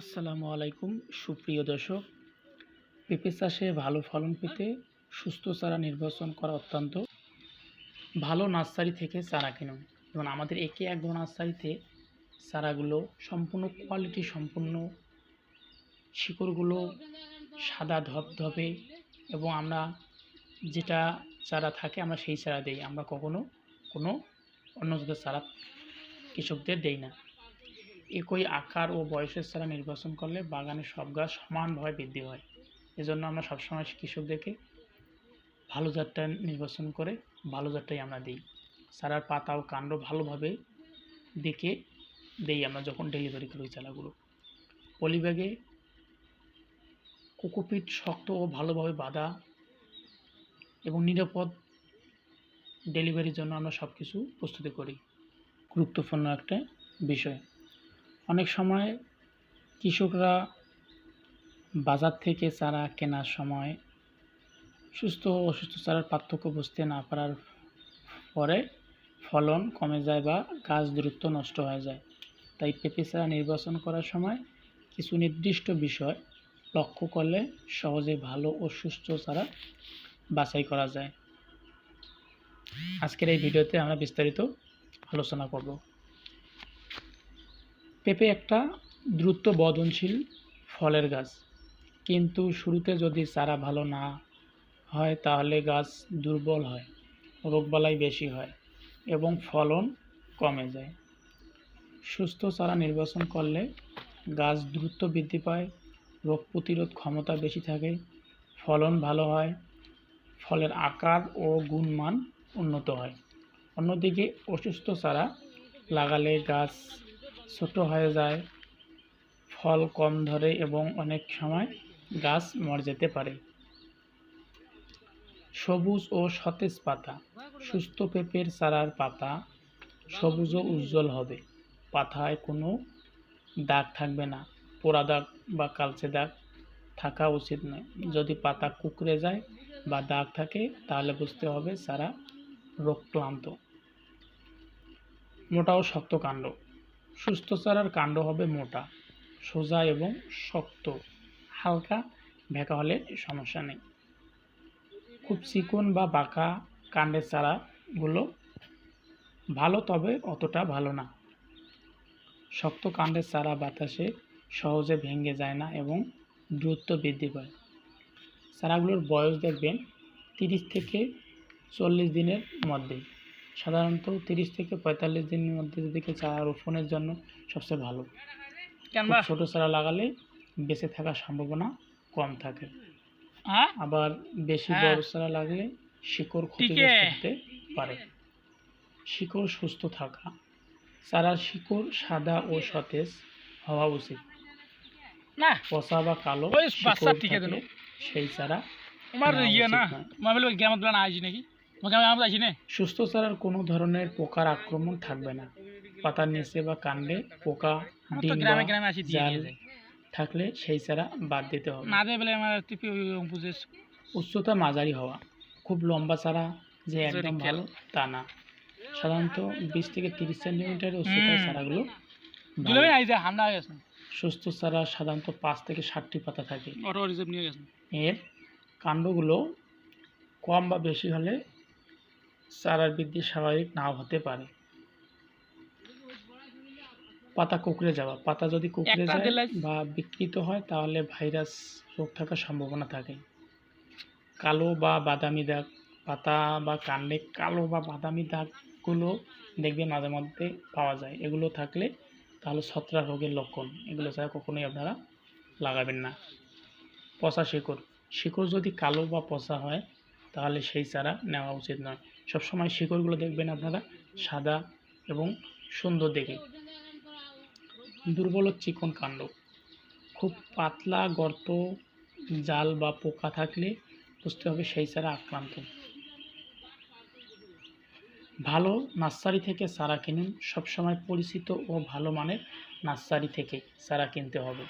আসসালামু আলাইকুম সুপ্রিয় দর্শক। পেঁপে চাষে ভালো ফলন পেতে সুস্থ চারা নির্বাচন করা অত্যন্ত ভালো। নার্সারি থেকে চারা কিনুন। যেমন আমাদের একে এক নার্সারিতে চারাগুলো সম্পূর্ণ কোয়ালিটি সম্পূর্ণ, শিকড়গুলো সাদা ধপধপে, এবং আমরা যেটা চারা থাকে আমরা সেই চারা দিই। আমরা কখনো কোনো অন্য জাতের চারা কৃষকদের দেই না। একই আকার ও বয়সের চারা নির্বাচন করলে বাগানের সব গাছ সমানভাবে বৃদ্ধি হয়। এজন্য আমরা সবসময় কৃষকদেরকে ভালো জাতটা নির্বাচন করে ভালো জাতটাই আমরা দিই। চারার পাতা ও কাণ্ড ভালোভাবে দেখে দেই আমরা যখন ডেলিভারি করি চারাগুলো। পলিব্যাগে কোকোপিট শক্ত ও ভালোভাবে বাঁধা এবং নিরাপদ ডেলিভারির জন্য আমরা সব কিছু প্রস্তুতি করি। গুরুত্বপূর্ণ একটা বিষয়। অনেক সময় কৃষকরা বাজার থেকে চারা কেনার সময় সুস্থ ও অসুস্থ চারার পার্থক্য বুঝতে না পারার পরে ফলন কমে যায় বা গাছ দ্রুত নষ্ট হয়ে যায়। তাই পেঁপে চারা নির্বাচন করার সময় কিছু নির্দিষ্ট বিষয় লক্ষ্য করলে সহজে ভালো ও সুস্থ চারা বাছাই করা যায়। আজকের এই ভিডিওতে আমরা বিস্তারিত আলোচনা করব। পেঁপে একটা দ্রুত বর্ধনশীল ফলের গাছ, কিন্তু শুরুতে যদি চারা ভালো না হয় তাহলে গাছ দুর্বল হয়, রোগবালাই বেশি হয় এবং ফলন কমে যায়। সুস্থ চারা নির্বাচন করলে গাছ দ্রুত বৃদ্ধি পায়, রোগ প্রতিরোধ ক্ষমতা বেশি থাকে, ফলন ভালো হয়, ফলের আকার ও গুণমান উন্নত হয়। অন্যদিকে অসুস্থ চারা লাগালে গাছ ছোট হয়ে যায়, ফল কম ধরে এবং অনেক সময় গাছ মরে যেতে পারে। সবুজ ও সতেজ পাতা। সুস্থ পেঁপের চারার পাতা সবুজ ও উজ্জ্বল হবে, পাতায় কোনো দাগ থাকবে না, পোড়া দাগ বা কালচে দাগ থাকা উচিত নয়। যদি পাতা কুঁকড়ে যায় বা দাগ থাকে তাহলে বুঝতে হবে চারা রোগক্রান্ত। মোটা ও শক্ত কাণ্ড। সুস্থ চারার কাণ্ড হবে মোটা, সোজা এবং শক্ত। হালকা ভেঁকা হলে সমস্যা নেই। খুব চিকন বা বাঁকা কাণ্ডের চারাগুলো ভালো, তবে অতটা ভালো না। শক্ত কাণ্ডের চারা বাতাসে সহজে ভেঙে যায় না এবং দ্রুত বৃদ্ধি পায়। চারাগুলোর বয়স দেখবেন 30 থেকে 40 দিনের মধ্যে। সাধারণত 30 থেকে 45 দিনের মধ্যে দিকে চারা রোপণের জন্য সবচেয়ে ভালো। ছোট চারা লাগালে বেঁচে থাকার সম্ভাবনা কম থাকে, আবার বেশি বড় চারা লাগলে শিকড় ক্ষতিগ্রস্ত হতে পারে। শিকড় সুস্থ থাকা। চারার শিকড় সাদা ও সতেজ হওয়া উচিত। পচা বা কালো শিকড় থাকলে সেই চারা সুস্থ চারার কোনো ধরনের পোকার আক্রমণ থাকবে না। পাতার নিচে বা কাণ্ডে পোকা, ডিম বা জাল থাকলে সেই চারা বাদ দিতে হবে। উচ্চতা মাঝারি হওয়া। খুব লম্বা চারা যে একদম ভালো তা না। সাধারণত 20 থেকে 30 সেন্টিমিটার উচ্চতার চারাগুলো ভালো। সুস্থ চারা সাধারণত 5 থেকে 7টি পাতা থাকে। এর কাণ্ডগুলো কম বা বেশি হলে চারার বৃদ্ধি স্বাভাবিক নাও হতে পারে। পাতা কুঁকড়ে যাওয়া। পাতা যদি কুঁকড়ে যায় বা বিকৃত হয় তাহলে ভাইরাস রোগ থাকার সম্ভাবনা থাকে। কালো বা বাদামি দাগ। পাতা বা কাণ্ডে কালো বা বাদামি দাগগুলো দেখবেন মাঝে মধ্যে পাওয়া যায়। এগুলো থাকলে তাহলে ছত্রাক রোগের লক্ষণ। এগুলো ছাড়া কখনোই আপনারা লাগাবেন না। পচা শিকড়। শিকড় যদি কালো বা পচা হয় তাহলে সেই চারা নেওয়া উচিত নয়। সবসময় শিকড়গুলো দেখবেন আপনারা সাদা এবং সুন্দর দেখে। দুর্বল ও চিকন কাণ্ড। খুব পাতলা গর্ত, জাল বা পোকা থাকলে বুঝতে হবে সেই চারা আক্রান্ত। ভালো নার্সারি থেকে চারা কিনুন। সবসময় পরিচিত ও ভালো মানের নার্সারি থেকে চারা কিনতে হবে।